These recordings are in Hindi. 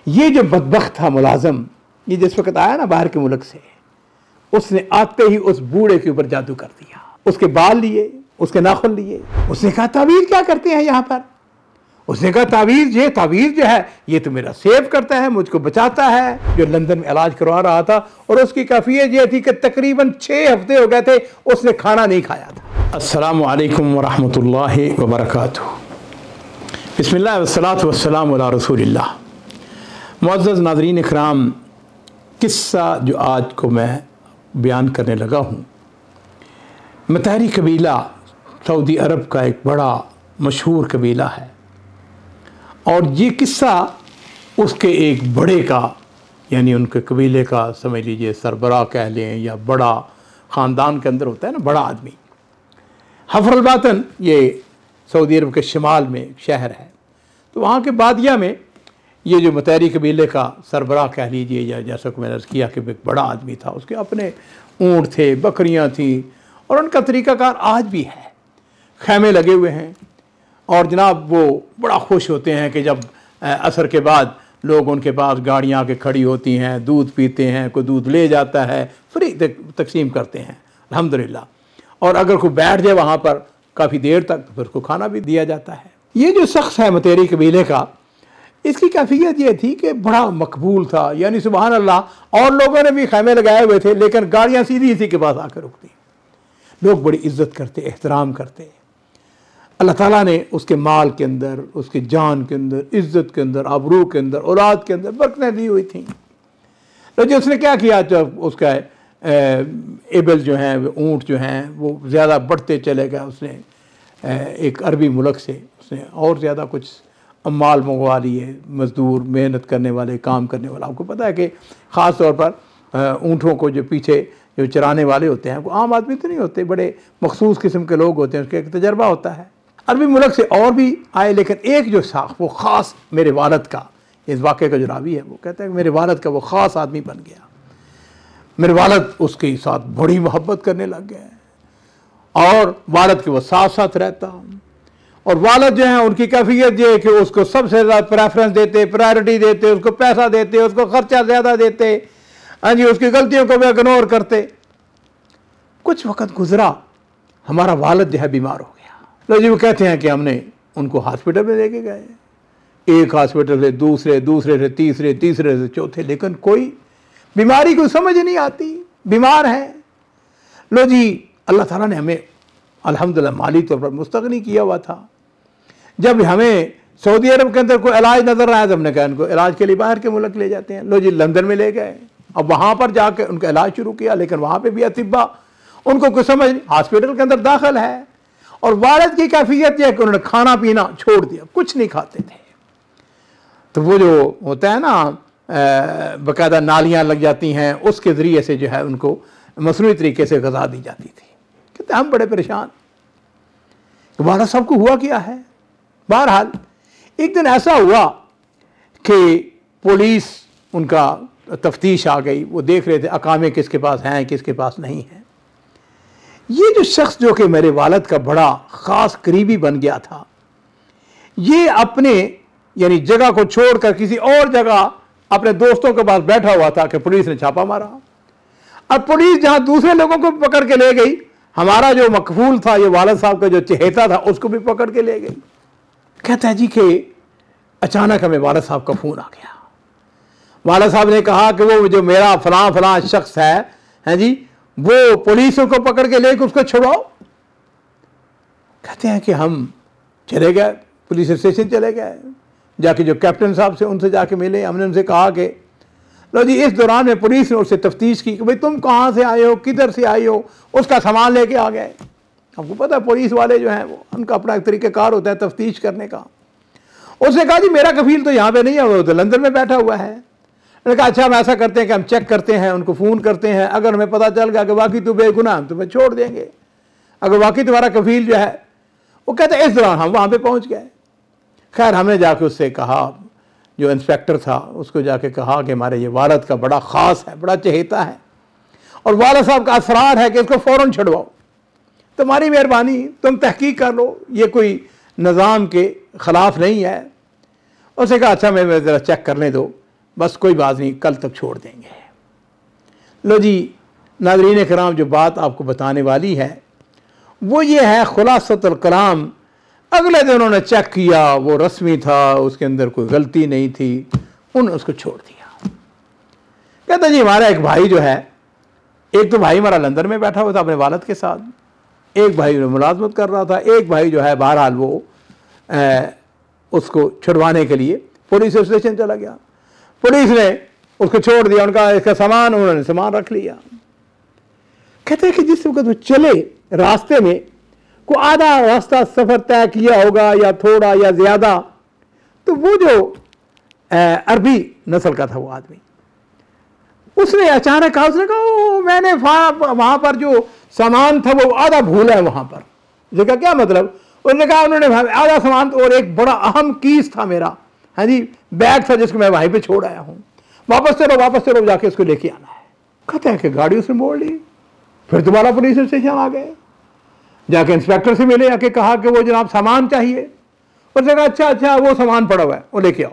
ये जो बदबख्त था मुलाजम, ये जिस वक्त आया ना बाहर के मुल्क से, उसने आते ही उस बूढ़े के ऊपर जादू कर दिया। उसके बाल लिए, उसके नाखून लिए। उसने कहा तावीज़ क्या करते हैं यहाँ पर? उसने कहा तावीज़ जो है ये तो मेरा सेव करता है, मुझको बचाता है। जो लंदन में इलाज करवा रहा था और उसकी कैफियत ये थी कि तकरीबन 6 हफ्ते हो गए थे उसने खाना नहीं खाया था। अस्सलामु अलैकुम वरहमतुल्लाहि वबरकातुहू। बिस्मिल्लाह वस्सलातु वस्सलामु अला रसूलिल्लाह। मुअज़्ज़ज़ नाज़रीन इकराम, किस्सा जो आज को मैं बयान करने लगा हूँ, मतहरी कबीला सऊदी अरब का एक बड़ा मशहूर कबीला है और ये किस्सा उसके एक बड़े का, यानी उनके कबीले का समझ लीजिए सरबराह कह लें या बड़ा ख़ानदान के अंदर होता है ना बड़ा आदमी। हफ़र अल-बातन ये सऊदी अरब के शिमाल में एक शहर है, तो वहाँ के बादिया में ये जो मतहरी कबीले का सरबराह कह लीजिए या जैसा कि मैंने अर्ज़ किया कि एक बड़ा आदमी था, उसके अपने ऊँट थे, बकरियाँ थीं और उनका तरीक़ाकार आज भी है। खैमे लगे हुए हैं और जनाब वो बड़ा खुश होते हैं कि जब असर के बाद लोग उनके पास गाड़ियाँ आके खड़ी होती हैं, दूध पीते हैं, कोई दूध ले जाता है, फ्री तकसीम करते हैं अल्हम्दुलिल्लाह। और अगर कोई बैठ जाए वहाँ पर काफ़ी देर तक तो फिर उसको खाना भी दिया जाता है। ये जो शख्स है मतहरी कबीले का, इसकी कैफियत ये थी कि बड़ा मकबूल था, यानी सुबहान अल्लाह। और लोगों ने भी खैमे लगाए हुए थे लेकिन गाड़ियाँ सीधी इसी के पास आकर रुकती। लोग बड़ी इज़्ज़त करते, एहतराम करते। अल्लाह ताला ने उसके माल के अंदर, उसके जान के अंदर, इज़्ज़त के अंदर, आबरू के अंदर, औलाद के अंदर बरकतें दी हुई थी। तो जो उसने क्या किया, जब उसका एबल जो हैं, ऊँट जो हैं वो ज़्यादा बढ़ते चले गए, उसने एक अरबी मुल्क से उसने और ज़्यादा कुछ माल मंगवा लिए, मज़दूर, मेहनत करने वाले, काम करने वाले। आपको पता है कि ख़ास तौर पर ऊँटों को जो पीछे जो चराने वाले होते हैं वो आम आदमी तो नहीं होते, बड़े मखसूस किस्म के लोग होते हैं, उसका एक तजर्बा होता है। अरबी मुल्क से और भी आए, लेकिन एक जो साख वो ख़ास मेरे वालद का, इस वाक़े का जो रावी है वो कहता है कि मेरे वालद का वो ख़ास आदमी बन गया। मेरे वालद उसके साथ बड़ी मोहब्बत करने लग गए और वालद के वो साथ साथ रहता। और वालद जो है उनकी कैफियत ये है कि उसको सबसे ज़्यादा प्रेफरेंस देते, प्रायोरिटी देते, उसको पैसा देते, उसको ख़र्चा ज़्यादा देते, हाँ जी, उसकी गलतियों को भी इग्नोर करते। कुछ वक्त गुजरा, हमारा वालद जो है बीमार हो गया। लो जी, वो कहते हैं कि हमने उनको हॉस्पिटल में लेके गए, एक हॉस्पिटल से दूसरे, दूसरे से तीसरे, तीसरे से चौथे, लेकिन कोई बीमारी को समझ नहीं आती, बीमार है। लो जी, अल्लाह ताला ने हमें अल्हम्दुलिल्लाह माली तौर पर मुस्तगनी किया हुआ था। जब हमें सऊदी अरब के अंदर कोई इलाज नज़र आया तो हमने कहा इनको इलाज के लिए बाहर के मुल्क ले जाते हैं। लो जी, लंदन में ले गए। अब वहाँ पर जाकर उनका इलाज शुरू किया, लेकिन वहाँ पे भी अतिब्बा उनको कुछ समझ, हॉस्पिटल के अंदर दाखिल है और वालिद की कैफियत यह है कि उन्होंने खाना पीना छोड़ दिया, कुछ नहीं खाते थे। तो वो जो होता है ना बाकायदा नालियाँ लग जाती हैं, उसके ज़रिए से जो है उनको मसनूई तरीके से ग़िज़ा दी जाती थी। कहते हम बड़े परेशान, वालिद साहब को हुआ क्या है। बहरहाल एक दिन ऐसा हुआ कि पुलिस उनका तफ्तीश आ गई, वो देख रहे थे अकामे किसके पास हैं, किसके पास नहीं है। ये जो शख्स जो कि मेरे वालिद का बड़ा ख़ास करीबी बन गया था, ये अपने यानी जगह को छोड़कर किसी और जगह अपने दोस्तों के पास बैठा हुआ था कि पुलिस ने छापा मारा। अब पुलिस जहाँ दूसरे लोगों को पकड़ के ले गई, हमारा जो मकबूल था, ये वालिद साहब का जो चहेता था, उसको भी पकड़ के ले गई। कहता है जी कि अचानक हमें वालिद साहब का फ़ोन आ गया। वालिद साहब ने कहा कि वो जो मेरा फलां फलां शख्स है जी, वो पुलिस को पकड़ के लेकर उसको छुड़ाओ। कहते हैं कि हम चले गए, पुलिस स्टेशन चले गए, जाके जो कैप्टन साहब से उनसे जाके मिले। हमने उनसे कहा कि लो जी, इस दौरान में पुलिस ने उससे तफ्तीश की कि भाई तुम कहाँ से आए हो, किधर से आए हो, उसका सामान लेके आ गए। आपको पता है पुलिस वाले जो हैं वो उनका अपना एक तरीक़ाकार होता है तफ्तीश करने का। उसने कहा जी मेरा कफील तो यहाँ पे नहीं है, वो तो लंदन में बैठा हुआ है। मैंने कहा अच्छा, हम ऐसा करते हैं कि हम चेक करते हैं, उनको फ़ोन करते हैं, अगर हमें पता चल गया कि वाकई तो बेगुनाह, हम तुम्हें छोड़ देंगे, अगर वाकई तुम्हारा कफील जो है। वो कहते हैं इस दौरान हम वहाँ पर पहुँच गए। खैर हमने जाके उससे कहा, जो इंस्पेक्टर था उसको जाके कहा कि हमारे ये वालिद का बड़ा ख़ास है, बड़ा चहेता है और वालिद साहब का असरार है कि इसको फ़ौरन छुड़वाओ, तुम्हारी मेहरबानी, तुम तहकीक कर लो, ये कोई निज़ाम के ख़िलाफ़ नहीं है। उसने कहा अच्छा मैं ज़रा चेक करने दो। बस कोई बात नहीं, कल तक छोड़ देंगे। लो जी नाज़रीन कराम, जो बात आपको बताने वाली है वो ये है खुलासतुल कलाम। अगले दिन उन्होंने चेक किया, वो रस्मी था, उसके अंदर कोई गलती नहीं थी, उन्होंने उसको छोड़ दिया। कहता जी हमारा एक भाई जो है, एक तो भाई हमारा लंदन में बैठा हुआ था अपने वालिद के साथ, एक भाई मुलाजमत कर रहा था, एक भाई जो है बहरहाल वो उसको छुड़वाने के लिए पुलिस स्टेशन चला गया। पुलिस ने उसको छोड़ दिया, उनका इसका सामान, उन्होंने सामान रख लिया। कहते हैं कि जिस वक्त वो चले रास्ते में को आधा रास्ता सफर तय किया होगा या थोड़ा या ज्यादा, तो वो जो अरबी नस्ल का था वो आदमी, उसने अचानक कहा, उसने कहा मैंने वहां पर जो सामान था वो आधा भूला है वहां पर। जगह क्या मतलब, उसने कहा उन्होंने आधा सामान और एक बड़ा अहम कीस था मेरा, हाँ जी, बैग था जिसको मैं वहीं पे छोड़ आया हूँ, वापस चलो जाके उसको लेके आना है। कहते हैं कि गाड़ी उसने मोड़ ली। फिर दोबारा पुलिस स्टेशन आ गए, जाके इंस्पेक्टर से मिले, आके कहा कि वो जनाब सामान चाहिए। उसने कहा अच्छा वो सामान पड़ा हुआ है, वो लेके आओ,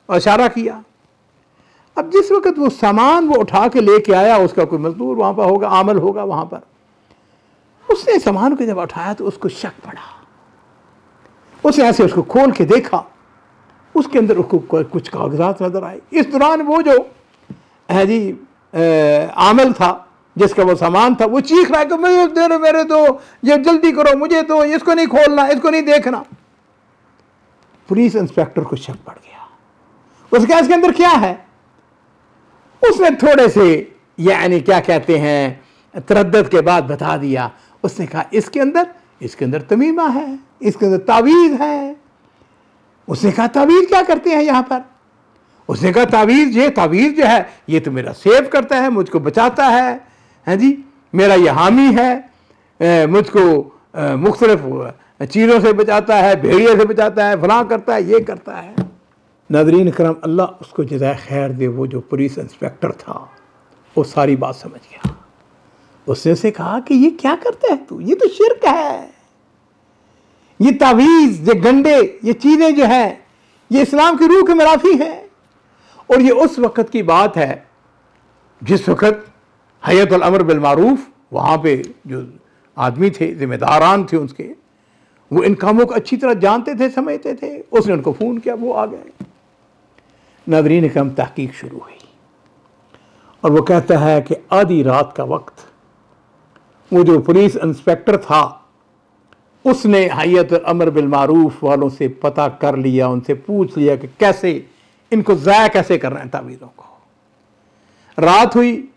और इशारा किया। अब जिस वक्त वो सामान वो उठा के लेके आया, उसका कोई मजदूर वहां पर होगा, आमल होगा वहां पर, उसने सामान को जब उठाया तो उसको शक पड़ा। उसने ऐसे उसको खोल के देखा, उसके अंदर उसको कुछ कागजात नजर आए। इस दौरान वो जो है जी आमल था जिसका वो सामान था, वो चीख रहा है कि मेरे दो, ये जल्दी करो, मुझे तो इसको नहीं खोलना, इसको नहीं देखना। पुलिस इंस्पेक्टर को शक पड़ गया, उसके इसके अंदर क्या है। उसने थोड़े से यानी क्या कहते हैं तरद्दुद के बाद बता दिया। उसने कहा इसके अंदर तमीमा है, इसके अंदर तावीज़ है। उसने कहा तावीज़ क्या करते हैं यहाँ पर। उसने कहा तावीज़ जो है ये तो मेरा सेव करता है, मुझको बचाता है जी, मेरा ये हामी है, मुझको मुख्तलिफ चीज़ों से बचाता है, भेड़िए से बचाता है, फलां करता है, ये करता है। नाज़रीन करम, अल्लाह उसको जज़ाए खैर दे, वो जो पुलिस इंस्पेक्टर था वो सारी बात समझ गया। उसने उसे कहा कि ये क्या करता है तू, ये तो शिर्क है, ये तावीज़, ये गंडे, ये चीज़ें जो है ये इस्लाम की रूह के मुनाफी हैं। और ये उस वक़्त की बात है जिस वक़्त हयतुल अम्र बिल मारूफ वहाँ पे जो आदमी थे, जिम्मेदारान थे उसके, वो इन कामों को अच्छी तरह जानते थे, समझते थे। उसने उनको फ़ोन किया, वो आ गए। नाज़रीन करम, तहकीक शुरू हुई और वो कहता है कि आधी रात का वक्त वो जो पुलिस इंस्पेक्टर था उसने हयतुल अम्र बिल मारूफ वालों से पता कर लिया, उनसे पूछ लिया कि कैसे इनको ज़ाया कैसे करना है तावीज़ों को। रात हुई,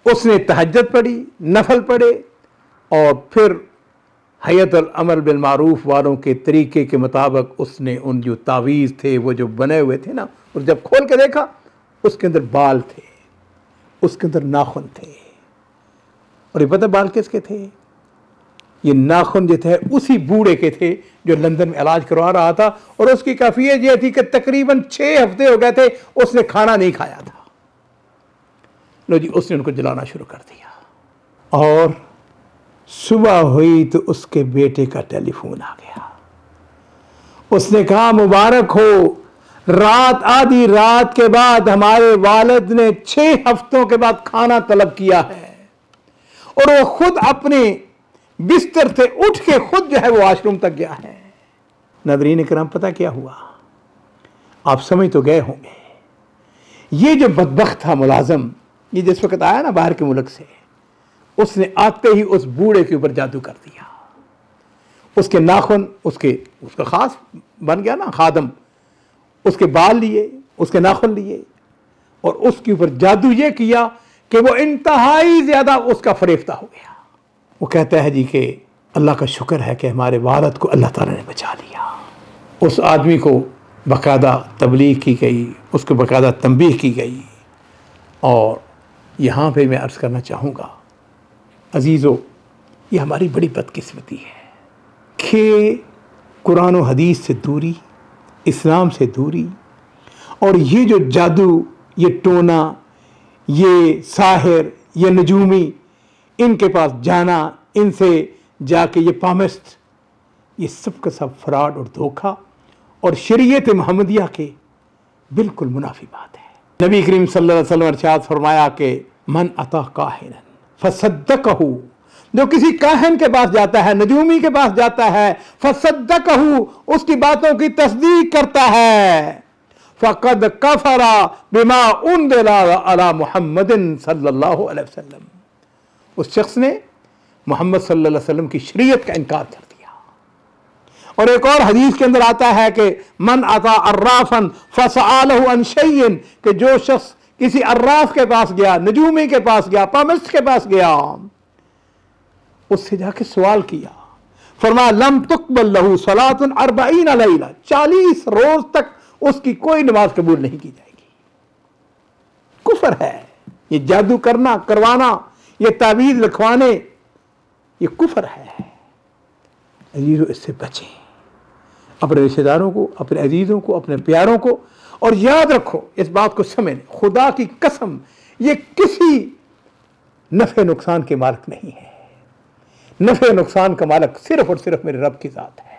उसने तहज्जुद पढ़ी, नफल पढ़े और फिर हयतुल अम्र बिल मारूफ वालों के तरीके के मुताबिक उसने उन जो तावीज़ थे वो जो बने हुए थे ना, और जब खोल के देखा उसके अंदर बाल थे, उसके अंदर नाखून थे। और ये पता बाल किसके थे, ये नाखून जो थे उसी बूढ़े के थे जो लंदन में इलाज करवा रहा था। और उसकी कैफियत ये थी कि तकरीबन 6 हफ्ते हो गए थे उसने खाना नहीं खाया था। लो जी, उसने उनको जलाना शुरू कर दिया। और सुबह हुई तो उसके बेटे का टेलीफोन आ गया। उसने कहा मुबारक हो, आधी रात के बाद हमारे वालिद ने 6 हफ्तों के बाद खाना तलब किया है और वो खुद अपने बिस्तर से उठ के खुद जो है वो वॉशरूम तक गया है। नाज़रीन करम, पता क्या हुआ, आप समझ तो गए होंगे। ये जो बदबख्त था मुलाजम, ये जिस वक्त आया ना बाहर के मुल्क से, उसने आते ही उस बूढ़े के ऊपर जादू कर दिया। उसके नाखून उसका खास बन गया ना खादम, उसके बाल लिए, उसके नाखून लिए और उसके ऊपर जादू ये किया कि वो इंतहाई ज्यादा उसका फरेफ्ता हो गया। वो कहता है जी कि अल्लाह का शुक्र है कि हमारे वालिद को अल्लाह ताला ने बचा लिया। उस आदमी को बाकायदा तबलीग की गई, उसको बाकायदा तंबीह की गई। और यहाँ पे मैं अर्ज़ करना चाहूँगा अजीज़ों, ये हमारी बड़ी बदकिस्मती है कि कुरान और हदीस से दूरी, इस्लाम से दूरी, और ये जो जादू, ये टोना, ये साहिर, ये नजूमी, इनके पास जाना, इनसे जाके ये पामिस्ट, ये सब का सब फ्रॉड और धोखा और शरीयत मुहम्मदिया के बिल्कुल मुनाफी बात है। नबी करीम सल्लल्लाहु अलैहि वसल्लम ने इरशाद फरमाया कि मन अता काहिनन फसद्दकहू, जो किसी काहिन के पास जाता है, नजूमी के पास जाता है, फसद्दकहू, उसकी बातों की तस्दीक करता है, फ़क़द कफ़रा बिमा उन्ज़िला अला मुहम्मदिन सल्लल्लाहु अलैहि वसल्लम, उस शख्स ने मोहम्मद सल्लल्लाहु अलैहि वसल्लम की शरीयत का इनकार कर दिया। और एक और हदीस के अंदर आता है कि मन अता अर्राफन फसअलहु अन शैइन, कि जो शख्स किसी अर्राफ के पास गया, नजूमी के पास गया, पामिस्ट के पास गया, उससे जाके सवाल किया, फरमाया लम तुक़बल लहू सलातुन अर्बईन लैला, 40 रोज तक उसकी कोई नमाज कबूल नहीं की जाएगी। कुफर है ये, जादू करना, करवाना, ये तावीज़ लिखवाने, ये कुफर है। अजीजों, इससे बचें, अपने रिश्तेदारों को, अपने अजीजों को, अपने प्यारों को। और याद रखो, इस बात को समझ, खुदा की कसम, ये किसी नफे नुकसान के मालिक नहीं है। नफे नुकसान का मालिक सिर्फ और सिर्फ मेरे रब की जात है।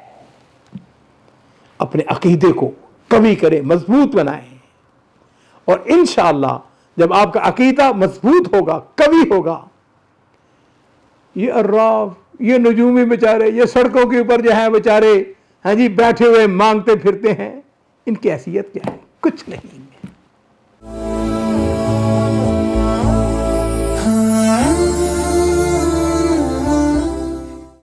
अपने अकीदे को कवी करें, मजबूत बनाएं, और इंशाअल्लाह जब आपका अकीदा मजबूत होगा, कवी होगा, ये अर्राफ, ये नजूमी बेचारे, ये सड़कों के ऊपर जो है बेचारे, हाँ जी, बैठे हुए मांगते फिरते हैं, इनकी हैसियत क्या है? कुछ नहीं है।